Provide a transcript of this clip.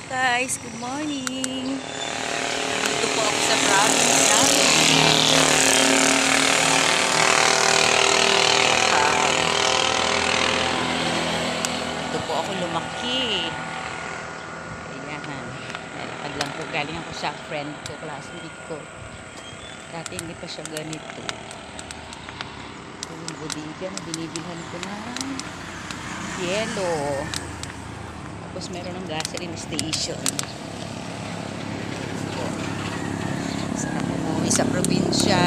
Guys, good morning. Dito po ako sa province namin. Dito po ako lumaki. Ayan. Nalakad lang po. Galing ako sa friend ko, classmate ko. Dati hindi pa siya ganito. Ito yung bodega na binibilhan ko ng yelo. Tapos meron ng gasoline station. Sarap umuwi sa probinsya.